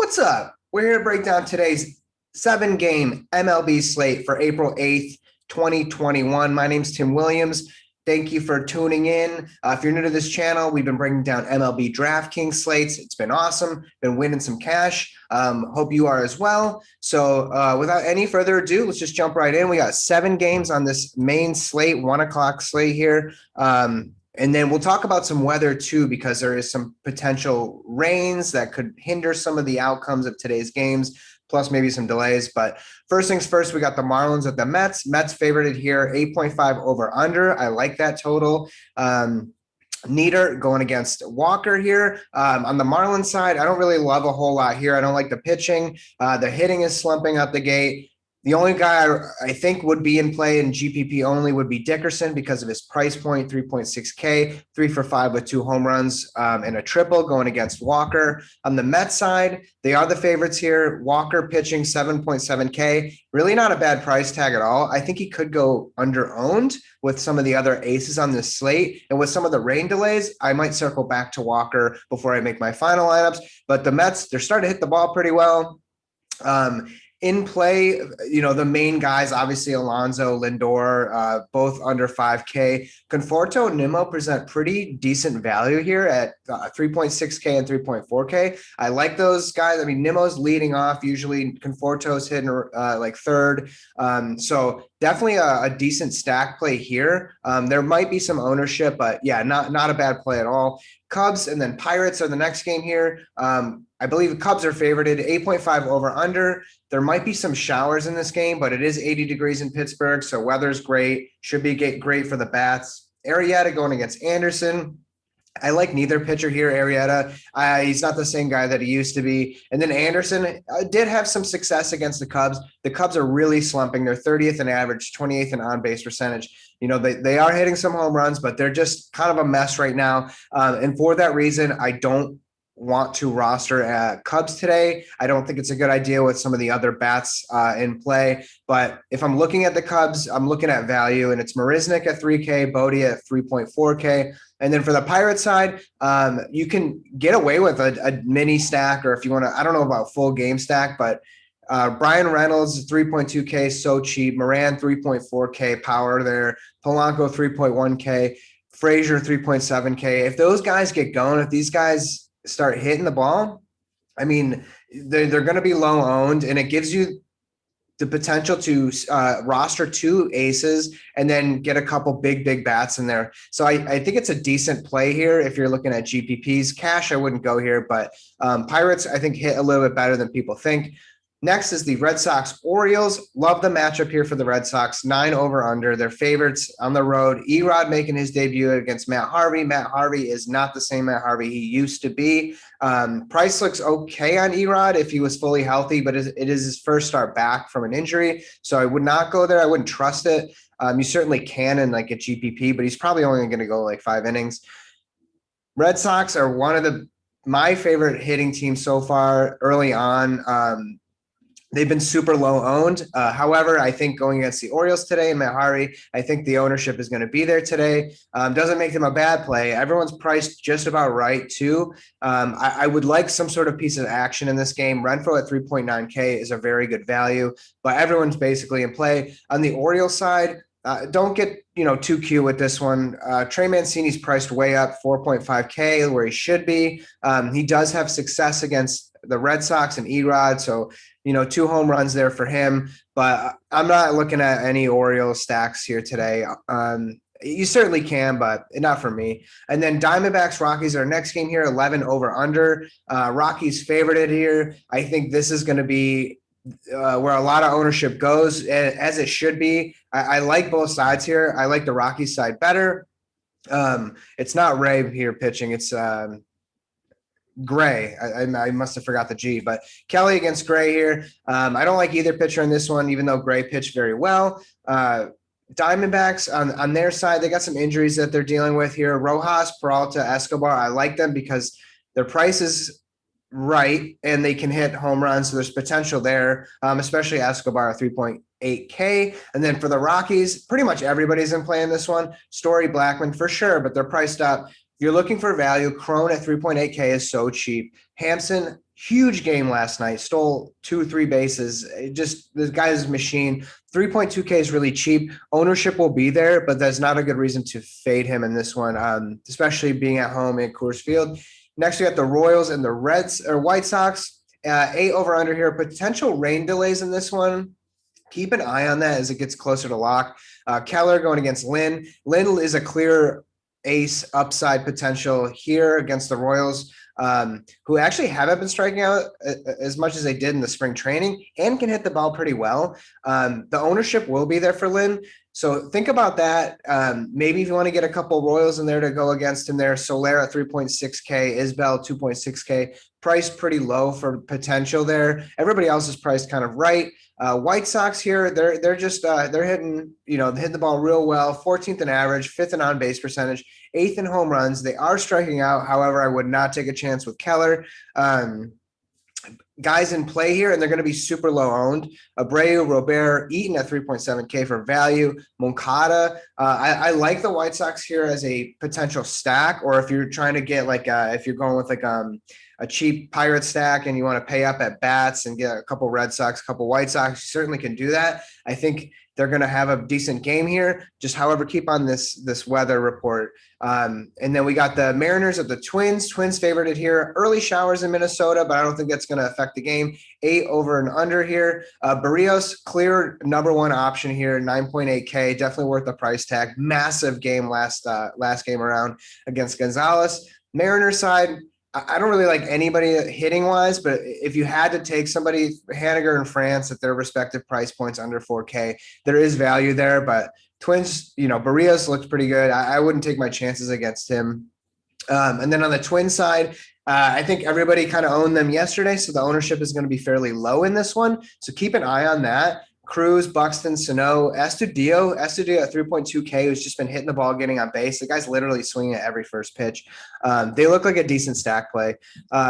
What's up? We're here to break down today's 7-game MLB slate for April 8th, 2021. My name's Tim Williams. Thank you for tuning in. If you're new to this channel, we've been breaking down MLB DraftKings slates. It's been awesome. Been winning some cash. Hope you are as well. So without any further ado, let's just jump right in. We got 7 games on this main slate, 1 o'clock slate here. And then we'll talk about some weather too, because there is some potential rains that could hinder some of the outcomes of today's games, plus maybe some delays. But first things first, we got the Marlins at the Mets. Mets favorited here, 8.5 over under. I like that total. Nieder going against Walker here. On the Marlins side, I don't really love a whole lot here. I don't like the pitching. The hitting is slumping out the gate. The only guy I think would be in play in GPP only would be Dickerson because of his price point, 3.6K, 3 for 5 with 2 home runs and a triple going against Walker. On the Mets side, they are the favorites here. Walker pitching 7.7K, really not a bad price tag at all. I think he could go under-owned with some of the other aces on this slate. And with some of the rain delays, I might circle back to Walker before I make my final lineups. But the Mets, they're starting to hit the ball pretty well. In play, the main guys, obviously Alonso, Lindor, both under 5K. Conforto and Nimmo present pretty decent value here at 3.6K and 3.4K. I like those guys. I mean, Nimmo's leading off. Usually Conforto's hitting like third. So definitely a decent stack play here. There might be some ownership, but yeah, not a bad play at all. Cubs and then Pirates are the next game here. I believe the Cubs are favorited, 8.5 over under. There might be some showers in this game, but it is 80 degrees in Pittsburgh, so weather's great. Should be great for the bats. Arrieta going against Anderson. I like neither pitcher here, Arrieta. He's not the same guy that he used to be. And then Anderson did have some success against the Cubs. The Cubs are really slumping. They're 30th in average, 28th in on-base percentage. They are hitting some home runs, but they're just kind of a mess right now. And for that reason, I don't want to roster Cubs today. I don't think it's a good idea with some of the other bats in play. But if I'm looking at the Cubs, I'm looking at value, and it's Marisnick at 3K, Bodie at 3.4K. And then for the Pirate side, you can get away with a mini stack, or if you want to, I don't know about full game stack, but Brian Reynolds, 3.2K, so cheap. Moran, 3.4K power there. Polanco, 3.1K. Frazier, 3.7K. If those guys get going, if these guys start hitting the ball, I mean, they're going to be low owned, and it gives you the potential to roster 2 aces and then get a couple big bats in there. So I think it's a decent play here if you're looking at GPPs. Cash, I wouldn't go here, but Pirates, I think, hit a little bit better than people think. Next is the Red Sox-Orioles. Love the matchup here for the Red Sox. 9 over under. They're favorites on the road. Erod making his debut against Matt Harvey. Matt Harvey is not the same Matt Harvey he used to be. Price looks okay on Erod if he was fully healthy, but it is his first start back from an injury. So I would not go there. I wouldn't trust it. You certainly can in like a GPP, but he's probably only going to go like 5 innings. Red Sox are one of my favorite hitting teams so far early on. They've been super low owned. However, I think going against the Orioles today and Matt Harvey, I think the ownership is going to be there today. Doesn't make them a bad play. Everyone's priced just about right too. I would like some sort of piece of action in this game. Renfroe at 3.9K is a very good value, but everyone's basically in play. On the Orioles side, don't get too cute with this one. Trey Mancini's priced way up, 4.5K, where he should be. He does have success against the Red Sox and Erod, so 2 home runs there for him. But I'm not looking at any Orioles stacks here today. You certainly can, but not for me. And then Diamondbacks, Rockies, our next game here, 11 over under. Rockies favorited here. I think this is going to be where a lot of ownership goes, as it should be. I like both sides here. I like the Rockies side better. It's not Ray here pitching. It's Gray. I must have forgot the G, but Kelly against Gray here. I don't like either pitcher in this one, even though Gray pitched very well. Diamondbacks on their side, they got some injuries that they're dealing with here. Rojas, Peralta, Escobar. I like them because their price is right and they can hit home runs. So there's potential there, especially Escobar, 3.8K. And then for the Rockies, pretty much everybody's in play in this one. Story, Blackman for sure, but they're priced up. You're looking for value. Crone at 3.8K is so cheap. Hampson, huge game last night, stole 2-3 bases. This guy's a machine. 3.2K is really cheap. Ownership will be there, but that's not a good reason to fade him in this one, especially being at home in Coors Field. Next, we got the Royals and the White Sox. 8 over under here. Potential rain delays in this one. Keep an eye on that as it gets closer to lock. Keller going against Lynn. Lynn is a clear ace upside potential here against the Royals, who actually haven't been striking out as much as they did in the spring training and can hit the ball pretty well. The ownership will be there for Lynn. So think about that. Maybe if you want to get a couple Royals in there to go against him there, Soler at 3.6K, Isbell 2.6K, priced pretty low for potential there. Everybody else is priced kind of right. White Sox here, they're hitting the ball real well. 14th in average, 5th in on base percentage, 8th in home runs. They are striking out. However, I would not take a chance with Keller. Guys in play here, and they're going to be super low owned. Abreu, Robert, Eaton at 3.7K for value. Moncada. I like the White Sox here as a potential stack, or if you're trying to get if you're going with a cheap Pirate stack and you want to pay up at bats and get a couple Red Sox, a couple White Sox, you certainly can do that. I think they're going to have a decent game here. Just, however, keep on this weather report. And then we got the Mariners of the Twins. Twins favorited here. Early showers in Minnesota, but I don't think that's going to affect the game. 8 over and under here. Barrios, clear number one option here. 9.8K, definitely worth the price tag. Massive game last game around against Gonzalez. Mariners side, I don't really like anybody hitting wise, but if you had to take somebody, Haniger and France at their respective price points under 4K, there is value there. But Twins, Barrios looked pretty good. I wouldn't take my chances against him. And then on the Twins side, I think everybody kind of owned them yesterday, so the ownership is going to be fairly low in this one. So keep an eye on that. Cruz, Buxton, Sano, Estudillo at 3.2K, who's just been hitting the ball, getting on base. The guy's literally swinging at every first pitch. They look like a decent stack play.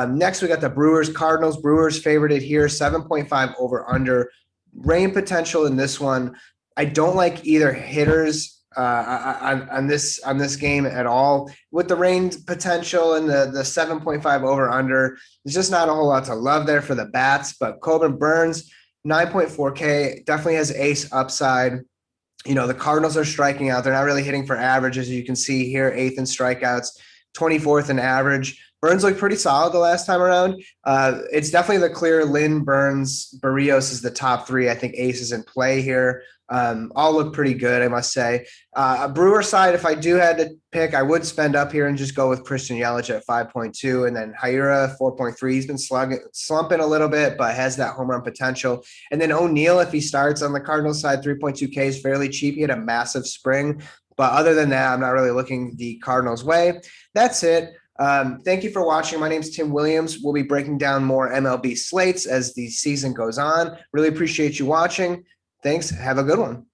Next, we got the Brewers Cardinals. Brewers favorited here, 7.5 over under. Rain potential in this one. I don't like either hitters on this game at all. With the rain potential and the 7.5 over under, there's just not a whole lot to love there for the bats. But Corbin Burns, 9.4K, definitely has ace upside. The Cardinals are striking out. They're not really hitting for average, as you can see here, 8th in strikeouts, 24th in average. Burns looked pretty solid the last time around. It's definitely the clear Lynn, Burns, Barrios is the top 3. I think ace is in play here. All look pretty good, I must say. Brewer side, if I do had to pick, I would spend up here and just go with Christian Yelich at 5.2, and then Hira 4.3. He's been slumping a little bit, but has that home run potential. And then O'Neill, if he starts on the Cardinals side, 3.2K is fairly cheap. He had a massive spring, but other than that, I'm not really looking the Cardinals' way. That's it. Thank you for watching. My name is Tim Williams. We'll be breaking down more MLB slates as the season goes on. Really appreciate you watching. Thanks. Have a good one.